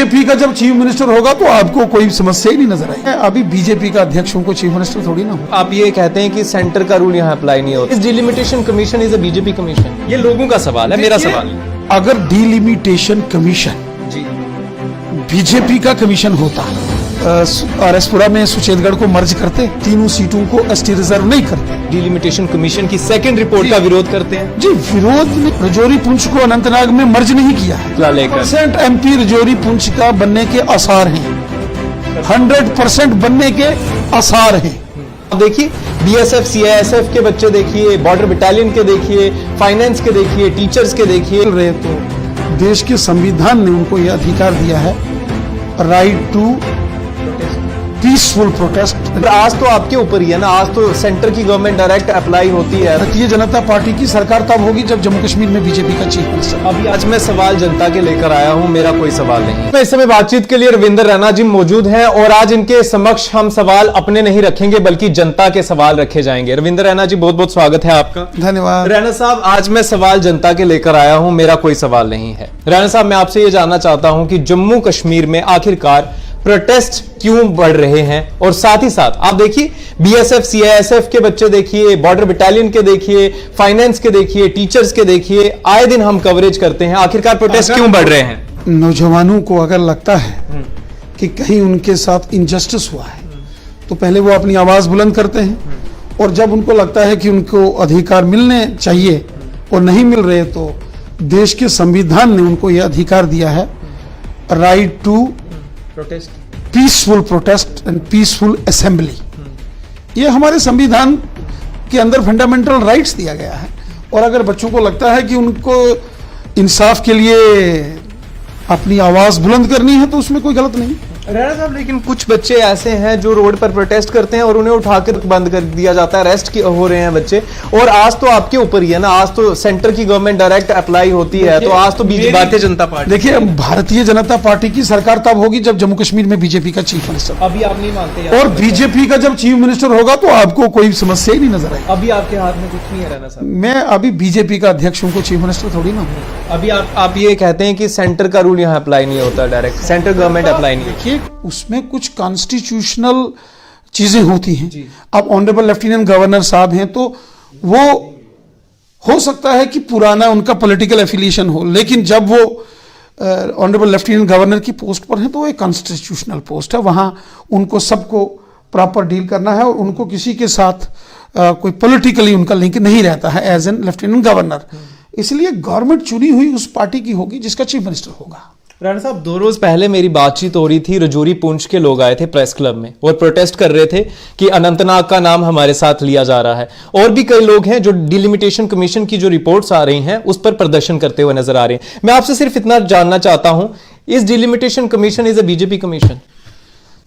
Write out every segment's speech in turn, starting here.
BJP का जब chief minister होगा तो आपको कोई समस्या ही नहीं नजर आएगी। अभी बीजेपी का अध्यक्ष उनको चीफ मिनिस्टर थोड़ी ना हो। आप ये कहते हैं कि सेंटर का रूल यहाँ अप्लाई नहीं होता। इस delimitation commission is a BJP commission. ये लोगों का सवाल है, मेरा सवाल है। अगर डिलिमिटेशन कमीशन जी बीजेपी का कमीशन होता, आरएसपुरा में सुचेतगढ़ को मर्ज करते, तीनों सीटों को एसटी रिजर्व नहीं करते। डिलिमिटेशन कमीशन की सेकंड रिपोर्ट का विरोध करते हैं जी, विरोध में रजौरी पुंछ को अनंतनाग में मर्ज नहीं किया है। लेकर 100% एमपी रजौरी पुंछ का बनने के आसार हैं, 100% बनने के आसार हैं। देखिए बीएसएफ सीआईएसएफ के बच्चे देखिए, बॉर्डर बटालियन के देखिए, फाइनेंस के देखिए, टीचर्स के देखिए। रहे तो देश के संविधान ने उनको यह अधिकार दिया है, राइट टू पीसफुल प्रोटेस्ट। आज तो आपके ऊपर ही है ना, आज तो सेंटर की गवर्नमेंट डायरेक्ट अप्लाई होती है। भारतीय जनता पार्टी की सरकार तब होगी जब जम्मू कश्मीर में बीजेपी का चीफ मिनिस्टर। अभी आज मैं सवाल जनता के लेकर आया हूं, मेरा कोई सवाल नहीं। मैं इस समय बातचीत के लिए रविंद्र रैना जी मौजूद हैं और आज इनके समक्ष हम सवाल अपने नहीं रखेंगे बल्कि जनता के सवाल रखे जाएंगे। रविंद्र रैना जी बहुत बहुत स्वागत है आपका। धन्यवाद। रैना साहब, आज मैं सवाल जनता के लेकर आया हूं, मेरा कोई सवाल नहीं है। रैना साहब, मैं आपसे ये जानना चाहता हूं कि जम्मू कश्मीर में आखिरकार प्रोटेस्ट क्यों बढ़ रहे हैं, और साथ ही साथ आप देखिए बीएसएफ सीआईएसएफ के बच्चे देखिए, बॉर्डर बटालियन के देखिए, फाइनेंस के देखिए, टीचर्स के देखिए, आए दिन हम कवरेज करते हैं। आखिरकार प्रोटेस्ट क्यों बढ़ रहे हैं? नौजवानों को अगर लगता है कि कहीं उनके साथ इनजस्टिस हुआ है तो पहले वो अपनी आवाज बुलंद करते हैं, और जब उनको लगता है कि उनको अधिकार मिलने चाहिए और नहीं मिल रहे तो देश के संविधान ने उनको यह अधिकार दिया है, right to peaceful protest and peaceful assembly. ये हमारे संविधान के अंदर फंडामेंटल राइट्स दिया गया है, और अगर बच्चों को लगता है कि उनको इंसाफ के लिए अपनी आवाज बुलंद करनी है तो उसमें कोई गलत नहीं। रैना साहब, लेकिन कुछ बच्चे ऐसे हैं जो रोड पर प्रोटेस्ट करते हैं और उन्हें उठाकर बंद कर दिया जाता है, अरेस्ट हो रहे हैं बच्चे। और आज तो आपके ऊपर ही है ना, आज तो सेंटर की गवर्नमेंट डायरेक्ट अप्लाई होती है, तो आज तो भारतीय जनता पार्टी। देखिए, भारतीय जनता पार्टी की सरकार तब होगी जब जम्मू कश्मीर में बीजेपी का चीफ मिनिस्टर। अभी आप नहीं मानते, और बीजेपी का जब चीफ मिनिस्टर होगा तो आपको कोई समस्या ही नहीं नजर आएगी। अभी आपके हाथ में कुछ नहीं है रैना साहब। मैं अभी बीजेपी का अध्यक्ष उनको चीफ मिनिस्टर थोड़ी ना हूँ। अभी आप ये कहते हैं कि सेंटर का रूल यहाँ अप्लाई नहीं होता, डायरेक्ट सेंट्रल गवर्नमेंट अप्लाई नहीं। देखिए, उसमें कुछ कॉन्स्टिट्यूशनल चीजें होती हैं। अब ऑनरेबल लेफ्टिनेंट गवर्नर साहब हैं तो वो हो सकता है कि पुराना उनका पॉलिटिकल एफिलिएशन हो, लेकिन जब वो ऑनरेबल लेफ्टिनेंट गवर्नर की पोस्ट पर हैं तो एक कॉन्स्टिट्यूशनल पोस्ट है, वहां उनको सबको प्रॉपर डील करना है और उनको किसी के साथ कोई पॉलिटिकली उनका लिंक नहीं रहता है एज एन लेफ्टिनेंट गवर्नर। इसलिए गवर्नमेंट चुनी हुई उस पार्टी की होगी जिसका चीफ मिनिस्टर होगा। राणा साहब, 2 रोज पहले मेरी बातचीत हो रही थी, रजौरी पुंछ के लोग आए थे प्रेस क्लब में और प्रोटेस्ट कर रहे थे कि अनंतनाग का नाम हमारे साथ लिया जा रहा है। और भी कई लोग हैं जो डिलिमिटेशन कमीशन की जो रिपोर्ट्स आ रही हैं उस पर प्रदर्शन करते हुए नजर आ रहे हैं। मैं आपसे सिर्फ इतना जानना चाहता हूं, इस delimitation commission is a BJP commission?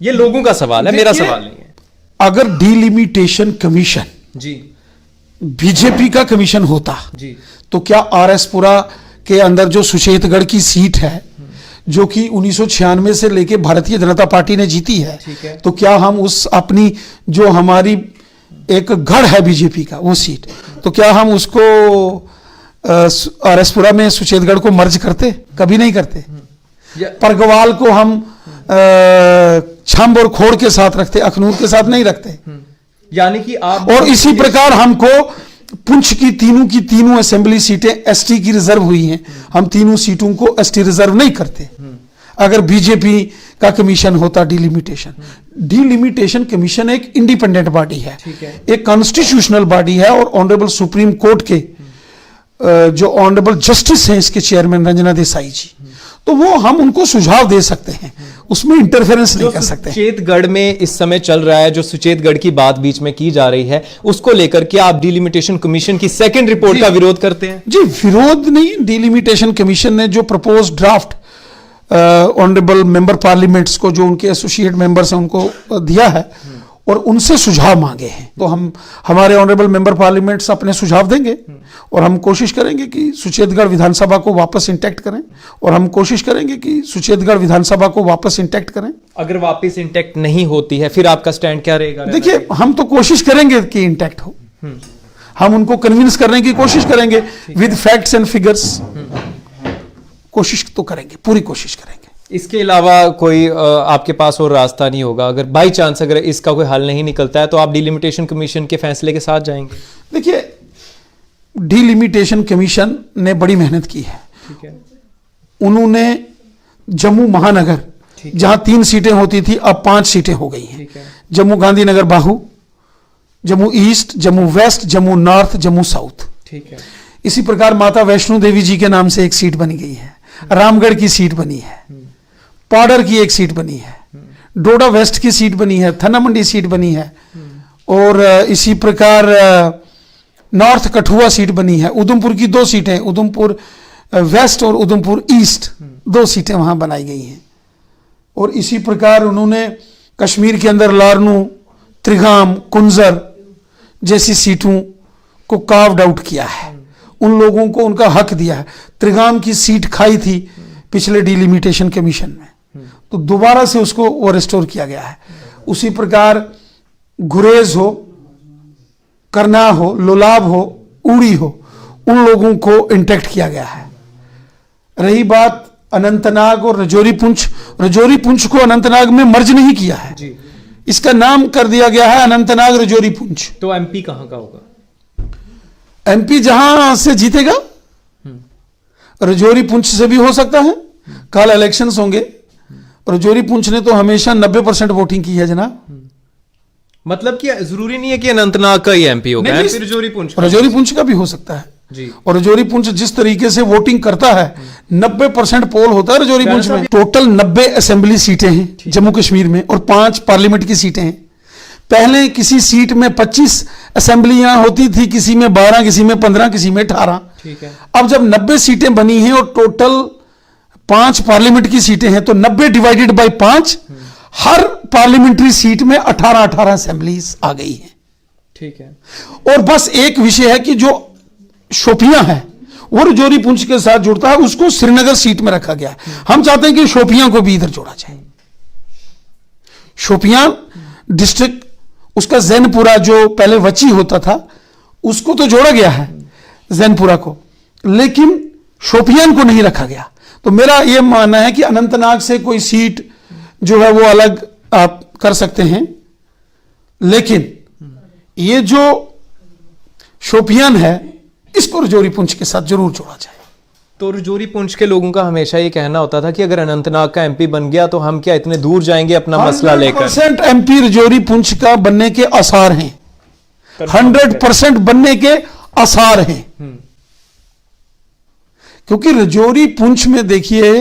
ये लोगों का सवाल है, मेरा सवाल नहीं है। अगर डिलिमिटेशन कमीशन जी बीजेपी का कमीशन होता जी तो क्या आरएसपुरा के अंदर जो सुचेतगढ़ की सीट है जो कि 1996 से लेके भारतीय जनता पार्टी ने जीती है, तो क्या हम उस अपनी जो हमारी एक गढ़ है बीजेपी का वो सीट, तो क्या हम उसको आरएसपुरा में सुचेतगढ़ को मर्ज करते? कभी नहीं करते। परगवाल को हम छंब और खोड़ के साथ रखते, अखनूर के साथ नहीं रखते। यानी कि आप, और इसी प्रकार हमको पुंछ की तीनों असेंबली सीटें एसटी की रिजर्व हुई हैं, हम तीनों सीटों को एसटी रिजर्व नहीं करते। अगर बीजेपी का कमीशन होता डिलिमिटेशन कमीशन एक इंडिपेंडेंट बॉडी है, एक कॉन्स्टिट्यूशनल बॉडी है, और ऑनरेबल सुप्रीम कोर्ट के जो ऑनरेबल जस्टिस हैं इसके चेयरमैन रंजना देसाई जी, तो वो हम उनको सुझाव दे सकते हैं, उसमें इंटरफेरेंस नहीं कर सकते। सुचेतगढ़ में इस समय चल रहा है, जो सुचेतगढ़ की बात बीच में की जा रही है, उसको लेकर के आप डिलिमिटेशन कमीशन की सेकंड रिपोर्ट का विरोध करते हैं? जी, विरोध नहीं। डिलिमिटेशन कमीशन ने जो propose draft honourable member parliaments को, जो उनके एसोसिएट मेंबर्स हैं, उनको दिया है और उनसे सुझाव मांगे हैं, तो हमारे ऑनरेबल मेंबर पार्लियामेंट्स अपने सुझाव देंगे और हम कोशिश करेंगे कि सुचेतगढ़ विधानसभा को वापस इंटैक्ट करें, और हम कोशिश करेंगे कि सुचेतगढ़ विधानसभा को वापस इंटैक्ट करें। अगर वापस इंटैक्ट नहीं होती है फिर आपका स्टैंड क्या रहेगा? देखिए, हम तो कोशिश करेंगे कि इंटैक्ट हो, हम उनको कन्विंस करने की कोशिश करेंगे विद फैक्ट्स एंड फिगर्स। कोशिश तो करेंगे, पूरी कोशिश करेंगे। इसके अलावा कोई आपके पास और रास्ता नहीं होगा? अगर बाई चांस अगर इसका कोई हल नहीं निकलता है तो आप डिलिमिटेशन कमीशन के फैसले के साथ जाएंगे? देखिए, डिलिमिटेशन कमीशन ने बड़ी मेहनत की है। ठीक है। उन्होंने जम्मू महानगर, जहां 3 सीटें होती थी, अब 5 सीटें हो गई हैं। ठीक है। Jammu Gandhinagar Bahu, Jammu east, Jammu west, Jammu north, Jammu south. ठीक है। इसी प्रकार माता वैष्णो देवी जी के नाम से एक सीट बनी गई है, रामगढ़ की सीट बनी है, पाउडर की एक सीट बनी है, डोडा वेस्ट की सीट बनी है, थना मंडी सीट बनी है, और इसी प्रकार नॉर्थ कठुआ सीट बनी है। उधमपुर की 2 सीटें, उधमपुर वेस्ट और उधमपुर ईस्ट, 2 सीटें वहां बनाई गई हैं। और इसी प्रकार उन्होंने कश्मीर के अंदर लारनू, त्रिगाम, कुंजर जैसी सीटों को कार्व्ड आउट किया है, उन लोगों को उनका हक दिया है। त्रिगाम की सीट खाई थी पिछले डिलिमिटेशन कमीशन में, तो दोबारा से उसको वो रिस्टोर किया गया है। उसी प्रकार गुरेज हो, करनाह हो, लोलाब हो, उड़ी हो, उन लोगों को इंटेक्ट किया गया है। रही बात अनंतनाग और रजौरी पुंछ, रजौरी पुंछ को अनंतनाग में मर्ज नहीं किया है जी। इसका नाम कर दिया गया है अनंतनाग रजौरी पुंछ। तो एमपी कहां का होगा? एमपी जहां से जीतेगा, रजौरी पुंछ से भी हो सकता है। कल इलेक्शंस होंगे, रजौरी पुंछ ने तो हमेशा 90% वोटिंग की है जनाब। मतलब कि जरूरी नहीं है कि अनंतनाग का ही एमपी होगा, एमपी रजौरी पुंछ रजौरी पुंछ का भी हो सकता है जी। और रजौरी पुंछ जिस तरीके से वोटिंग करता है, 90% पोल होता है रजौरी पुंछ में। टोटल 90 असेंबली सीटें हैं जम्मू कश्मीर में और 5 पार्लियामेंट की सीटें हैं। पहले किसी सीट में 25 असेंबलियां होती थी, किसी में 12, किसी में 15, किसी में 18। ठीक है। अब जब 90 सीटें बनी हैं और टोटल 5 पार्लियामेंट की सीटें हैं, तो 90 divided by 5, her parliamentary seat में 18-18 असेंबलीज आ गई हैं। ठीक है। और बस एक विषय है कि जो शोपियां है वो रजौरी पुंछ के साथ जुड़ता है, उसको श्रीनगर सीट में रखा गया है। हम चाहते हैं कि शोपियां को भी इधर जोड़ा जाए। शोपियां डिस्ट्रिक्ट, उसका जैनपुरा जो पहले वची होता था, उसको तो जोड़ा गया है जैनपुरा को, लेकिन शोपियान को नहीं रखा गया। तो मेरा यह मानना है कि अनंतनाग से कोई सीट जो है वो अलग आप कर सकते हैं, लेकिन ये जो शोपियान है इसको रजौरी पुंछ के साथ जरूर जोड़ा जाए। तो रजौरी पुंछ के लोगों का हमेशा ये कहना होता था कि अगर अनंतनाग का एमपी बन गया तो हम क्या इतने दूर जाएंगे अपना मसला लेकर? 100% एमपी रजौरी पुंछ का बनने के आसार हैं, 100% बनने के आसार हैं। क्योंकि रजौरी पुंछ में देखिए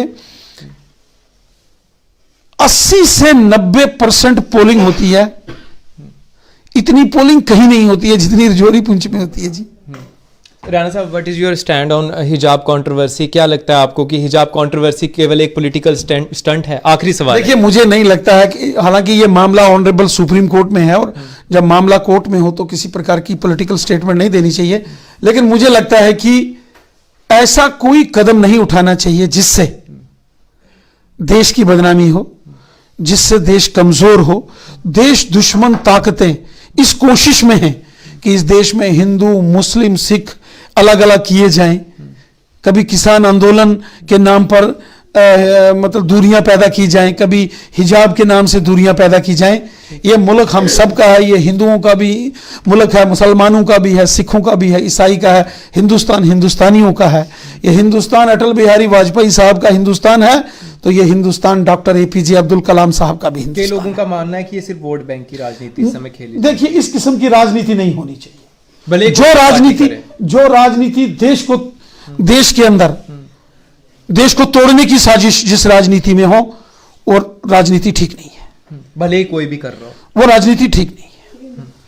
80 से 90% पोलिंग होती है। इतनी पोलिंग कहीं नहीं होती है जितनी रजौरी पुंछ में होती है जी। राणा साहब, what is your stand on हिजाब कंट्रोवर्सी? क्या लगता है आपको कि हिजाब कंट्रोवर्सी केवल एक पॉलिटिकल स्टंट है? आखिरी सवाल। देखिए, मुझे नहीं लगता है कि, हालांकि ये मामला ऑनरेबल सुप्रीम कोर्ट में है और जब मामला कोर्ट में हो तो किसी प्रकार की पॉलिटिकल स्टेटमेंट नहीं देनी चाहिए, लेकिन मुझे लगता है कि ऐसा कोई कदम नहीं उठाना चाहिए जिससे देश की बदनामी हो, जिससे देश कमजोर हो। देश दुश्मन ताकतें इस कोशिश में हैं कि इस देश में हिंदू, मुस्लिम, सिख अलग अलग किए जाएं। कभी किसान आंदोलन के नाम पर मतलब दूरियां पैदा की जाएं, कभी हिजाब के नाम से दूरियां पैदा की जाएं। ये मुल्क हम सब का है, ये हिंदुओं का भी मुल्क है, मुसलमानों का भी है, सिखों का भी है, ईसाई का है। हिंदुस्तान हिंदुस्तानियों का है। ये हिंदुस्तान अटल बिहारी वाजपेयी साहब का हिंदुस्तान है, तो ये हिंदुस्तान डॉक्टर एपीजे अब्दुल कलाम साहब का भी हिंदुस्तान। कई लोगों का मानना है कि ये सिर्फ वोट बैंक की राजनीति इस समय खेली। देखिए, इस किस्म की राजनीति नहीं होनी चाहिए। भले जो राजनीति देश के अंदर देश को तोड़ने की साजिश जिस राजनीति में हो, और राजनीति ठीक नहीं है। भले ही कोई भी कर रहा हो, वो राजनीति ठीक नहीं है।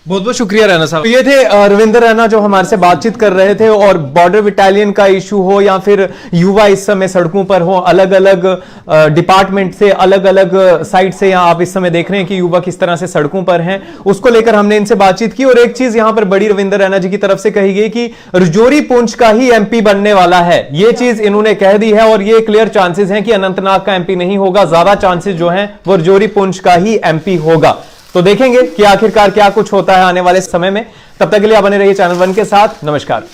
बहुत बहुत शुक्रिया रैना साहब। ये थे रविंदर रैना जो हमारे से बातचीत कर रहे थे। और बॉर्डर बटालियन का इशू हो या फिर युवा इस समय सड़कों पर हो, अलग अलग डिपार्टमेंट से, अलग अलग साइड से यहाँ आप इस समय देख रहे हैं कि युवा किस तरह से सड़कों पर हैं, उसको लेकर हमने इनसे बातचीत की। और एक चीज यहाँ पर बड़ी रविंदर रैना जी की तरफ से कही गई कि रजौरी पुंछ का ही एमपी बनने वाला है, ये चीज इन्होंने कह दी है। और ये क्लियर चांसेस हैं कि अनंतनाग का एमपी नहीं होगा, ज्यादा चांसेस जो हैं वो रजौरी पुंछ का ही एमपी होगा। तो देखेंगे कि आखिरकार क्या कुछ होता है आने वाले समय में। तब तक के लिए आप बने रहिए चैनल 1 के साथ। नमस्कार।